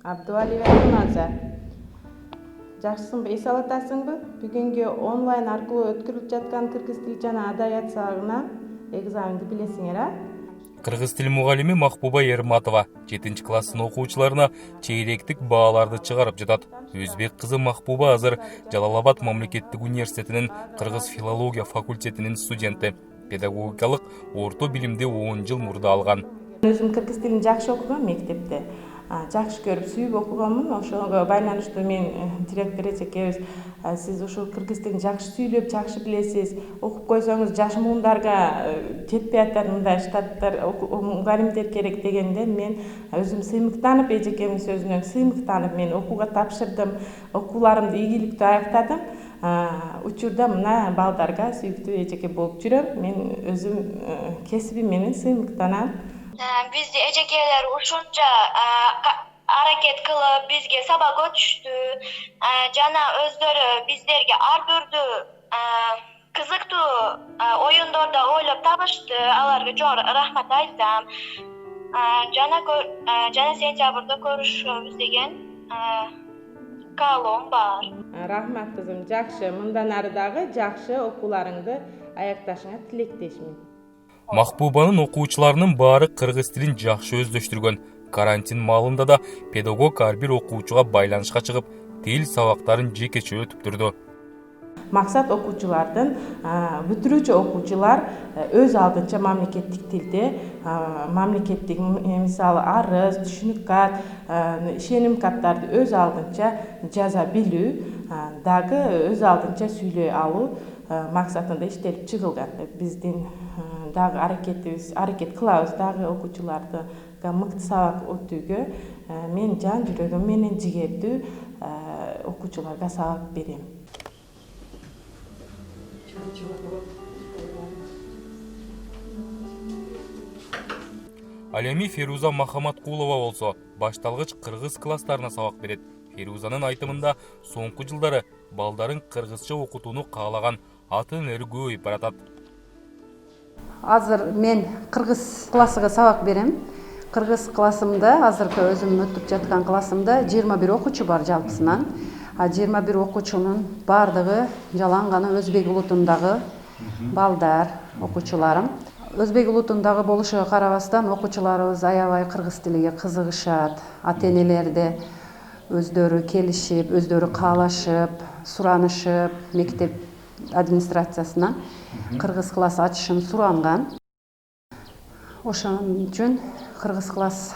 Abdualieva Yılmaz'a. Жақсысың ба, ес алатасың ба? Бүгінгі онлайн арқылы өткөрүлүп жаткан кыргыз тили жана адабият сабагына экзаменди билесиңер, а? Кыргыз тил мугалими Махбуба Ерматова 7 класстын окуучуларына чейректик бааларды чыгарып жатат. Өзбек кызы Махбуба азыр Жалалабад мамлекеттик университетинин кыргыз филология факультетинин студенти. Педагогикалык орто билимди 10 жыл мурда алган. Өзүм кыргыз тилин жакшы окугам мектепте. Жакшы көрүп сүйүп окуганмын. Ошого байланыштуу мен директор эжекебиз сиз ушул кыргыз тилин жакшы сүйлөп, жакшы билесиз, окуп койсоңуз жаш муундарга жетпей атат, мындай штаттар, мугалимдер керек дегенде мен өзүм сыймыктанып, эжекемдин сөзүнөн сыймыктанып мен окууга тапшырдым. Окууларымды ийгиликтүү аяктадым. Учурда мына балдарга сүйүктүү эжеке болуп жүрөм. Мен өзүм кесибим менен сыймыктанам. Бизде эжекелер ушунча аракет кылып бизге сабак өтүштү, жана өздөрү биздерге ар түрдүү кызыктуу оюндорду ойлоп табышты. Аларга чоң рахмат айтам. Жана сентябрда көрүшөбүз деген каалоом бар. Рахмат кызым, жакшы. Мындан ары дагы жакшы окууларыңды аякташыңа тилектешмин. Махбубанын окуучуларынын баары кыргыз тилин жакшы өздөштүргөн. Карантин маалында да педагог ар бир окуучуга байланышка чыгып, тил сабактарын жекече өтүп турду. Максат окуучулардын, бүтүрүүчү окуучулар өз алдынча мамлекеттик тилде, мамлекеттик мисалы арыз, түшүнүк кат, ишеним каттарды өз алдынча жаза билүү, дагы өз алдынча сүйлөй алуу максатында иштелип чыгылган. Биздин дагы аракет кылабыз дагы окуучуларды мыкты сабак өтүүгө. Мен жан жүрөгүм менен жигердүү окуучуларга сабак берем. Ал эми Феруза Махаматкулова болсо башталгыч кыргыз класстарына сабак берет. Ферузанын айтымында соңку жылдары балдарын кыргызча окутууну каалаган ата-энелер көбөйүп баратат. Азыр мен кыргыз классыга сабак берем. Кыргыз классымда азыркы өзүм өтүп жаткан классымда 21 окуучу бар жалпысынан. 21 окуучунун бардыгы жалаң гана өзбек улутундагы балдар, окуучуларым. Өзбек улутундагы болушуга карабастан окуучуларыбыз аябай кыргыз тилиге кызыгышат. Ата-энелер де өздөрү келишип, өздөрү каалашып, суранышып, мектеп администрациясынан кыргыз класс ачышын суранган. Ошон үчүн кыргыз класс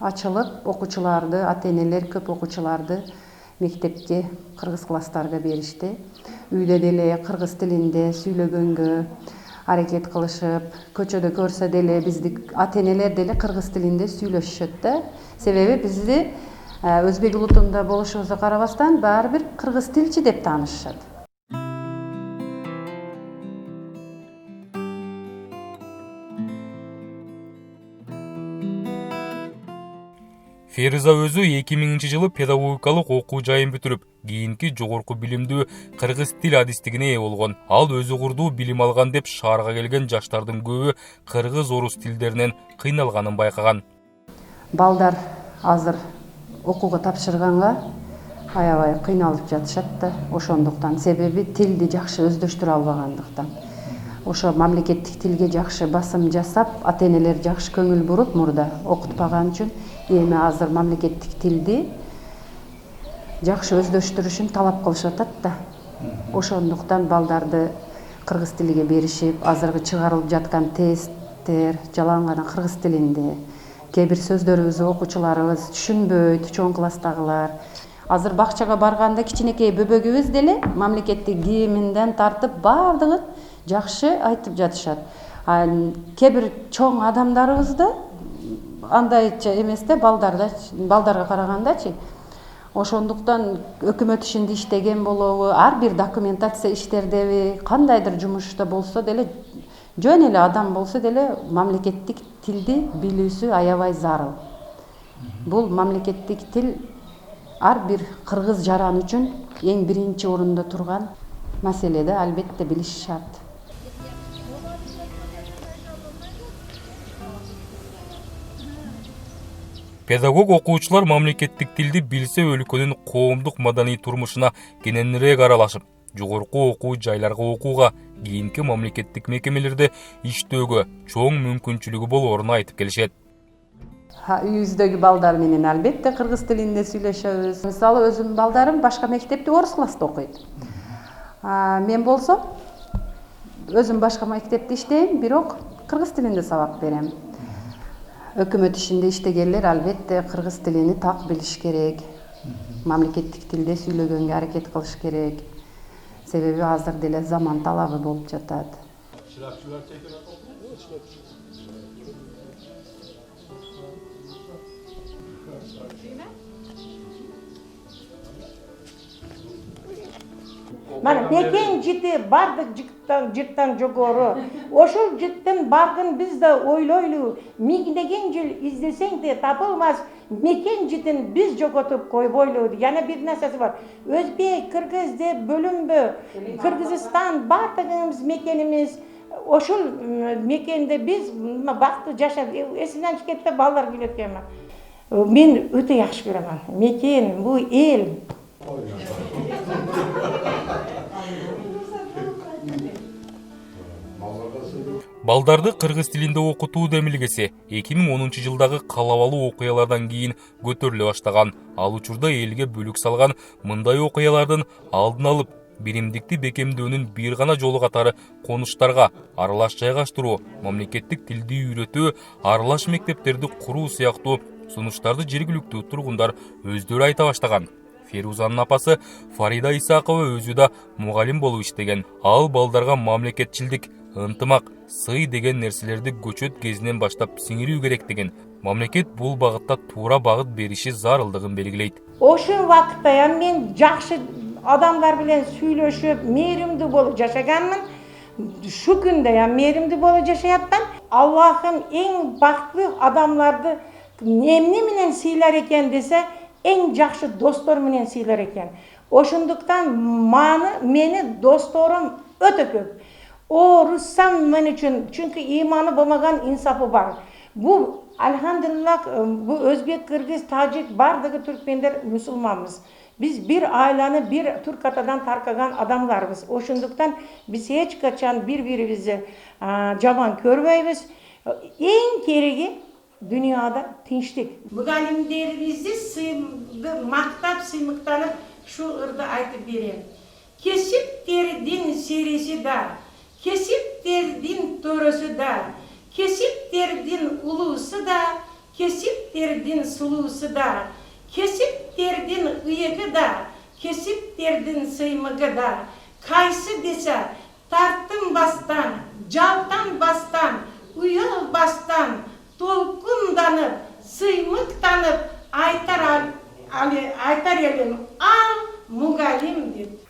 ачылып, окуучуларды, ата-энелер көп окуучуларды мектепте кыргыз класстарга беришти. Үйдө деле кыргыз тилинде сүйлөгөнгө аракет кылышып, көчөдө көрсө деле бизди ата-энелер деле кыргыз тилинде сүйлөшүшөт да. Себеби бизди өзбек улутунда болушубузга карабастан баары бир кыргыз тилчи деп таанышышат. Феруза өзү 2000-жылы педагогикалык окуу жайын бүтүрүп, кийинки жогорку билимдүү кыргыз тил адистигине ээ болгон. Ал өзү курдуу билим алган деп шаарга келген жаштардын көбү кыргыз орус тилдеринен кыйналганын байкаган. Балдар азыр окууга тапшырганга аябай кыйналып жатышат да, ошондуктан себеби тилди жакшы өздөштүрө албагандыктан. Ошо мамлекеттик тилге жакшы басым жасап, ата-энелер жакшы көңүл буруп мурда окутпаган үчүн эми азыр мамлекеттик тилди жакшы өздөштүрүшүн талап кылышып атат да. Ошондуктан балдарды кыргыз тилиге беришип, азыркы чыгарылып жаткан тесттер жалаң гана кыргыз тилинде. Кээ бир сөздөрүбүздү окуучуларыбыз түшүнбөйт, чоң класстагылар. Азыр бакчага барганда кичинекей бөбөгүбүз деле мамлекеттик гимнден тартып бардыгын жакшы айтып жатышат. Кээ бир чоң адамдарыбыз да андайча эмес да, балдарга карагандачы. Ошондуктан өкмөт ишинде иштеген болобу, ар бир документация иштердеби, кандайдыр жумушта болсо деле, жөн эле адам болсо деле мамлекеттик тилди билүүсү аябай зарыл. Бул мамлекеттик тил ар бир кыргыз жаран үчүн эң биринчи орунда турган маселеде албетте билиш шарт. Педагог окуучулар мамлекеттик тилди билсе өлкөнүн коомдук маданий турмушуна кененирээк аралашып, жогорку окуу жайларга окууга, кийинки мамлекеттик мекемелерде иштөөгө чоң мүмкүнчүлүгү болоорун айтып келишет. Үйүбүздөгү балдар менен албетте кыргыз тилинде сүйлөшөбүз. Мисалы өзүмдүн балдарым башка мектепте орус класста окуйт. Мен болсом өзүм башка мектепте иштейм, бирок кыргыз тилинде сабак берем. Өкмөт ишинде иштегенлер албетте кыргыз тилини так билиш керек. Мамлекеттик тилде сүйлөгөнгө аракет кылыш керек. Себеби азыр деле заман талабы болуп жатат. Mana meken jiti bardык жыттан жогору. Ошол жыттын баргын биз да ойлойлу. Миңдеген жыл издесең де табылмас. Мекен житин биз жоготуп койбойлу. Yana bir нерсеси бар. Өзбек, кыргыз деп бөлүнбө. Кыргызстан бардыгыбыз мекенimiz. Ошол мекенде биз бактуу жашап, эсимден чыгып кетти, балдар күлөт экен. Мен өтө жакшы көрөм. Мекен, бул эл. Балдарды кыргыз тилинде окутуу демилгеси 2010 жылдагы калабалуу окуялардан кийин көтөрүлө баштаган. Ал учурда элге бөлүк салган мындай окуялардын алдын алып, биримдикти бекемдөөнүн бир гана жолу катары конуштарга аралаш жайгаштыруу, мамлекеттик тилди үйрөтүү, аралаш мектептерди куруу сыяктуу сунуштарды жергиликтүү тургундар өздөрү айта баштаган. Ферузанын апасы Фарида Исакова өзү да мугалим болуп иштеген. Ал балдарга мамлекетчилдик, ынтымак, сый деген нерселерди көчөт кезинен баштап сиңирүү керектигин, мамлекет бул багытта туура багыт бериши зарылдыгын белгилейт. Ошол вакытта мен жакшы адамдар менен сүйлөшүп, мээримдүү болуп жашаганмын. Шу күндө мээримдүү болуп жашаятмын. Аллахым эң бактылуу адамдарды эмне менен сыйлар экен десе, эң жакшы достор менен сыйлар экен. Ошондуктан мени досторум өтө көп. Руссам мен үчүн, чүнкү иманы болмаган инсапы бар. Бу алхамдулиллах, бу өзбек, кыргыз, тажик бардыгы түркмендер мусулманбыз. Биз бир айланы, бир түрк атадан таркаган адамдарбыз. Ошондуктан биз эч качан бири-бирибизди жаман көрбөйбүз. Эң кереги dünyada tinçlik. Mugallimlerimizi maktap sıymıktanıp şu ırda aytıp vereyim. Kesip derdin serisi dar, kesip derdin törösü dar, kesip derdin ulusu da, kesip derdin sulusu da, kesip derdin ıyıgı da, kesip derdin sıymıgı da, kaysı dese tarttım bastan, caltan bastan, uyul bastan, толкунданып, сыймыктанып айтар элим, ал мугалим деп.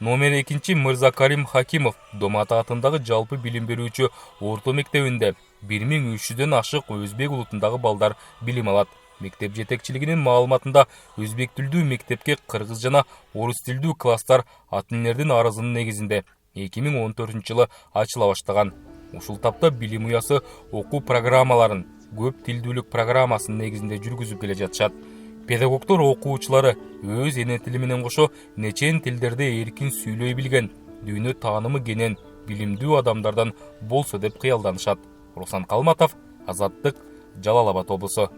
Номер 2 Мырзакарим Хакимов Домата атындагы жалпы билим берүүчү орто мектебинде 1300дөн ашык өзбек улутундагы балдар билим алат. Мектеп жетекчилигинин маалыматында өзбек тилдүү мектепке кыргыз жана орус тилдүү класстар атынердин арызынын негизинде 2014 жылы ачыла баштаган. Ушул тапта билим уясы окуу программаларын көп тилдүүлүк программасынын негизинде жүргүзүп келе жатышат. Педагогдор окуучулары өз эне тили менен кошо нечен тилдерде эркин сүйлөй билген, дүйнө таанымы кенен, билимдүү адамдардан болсо деп кыялданышат. Руслан Калматов, Азаттык, Жалал Абад облусу.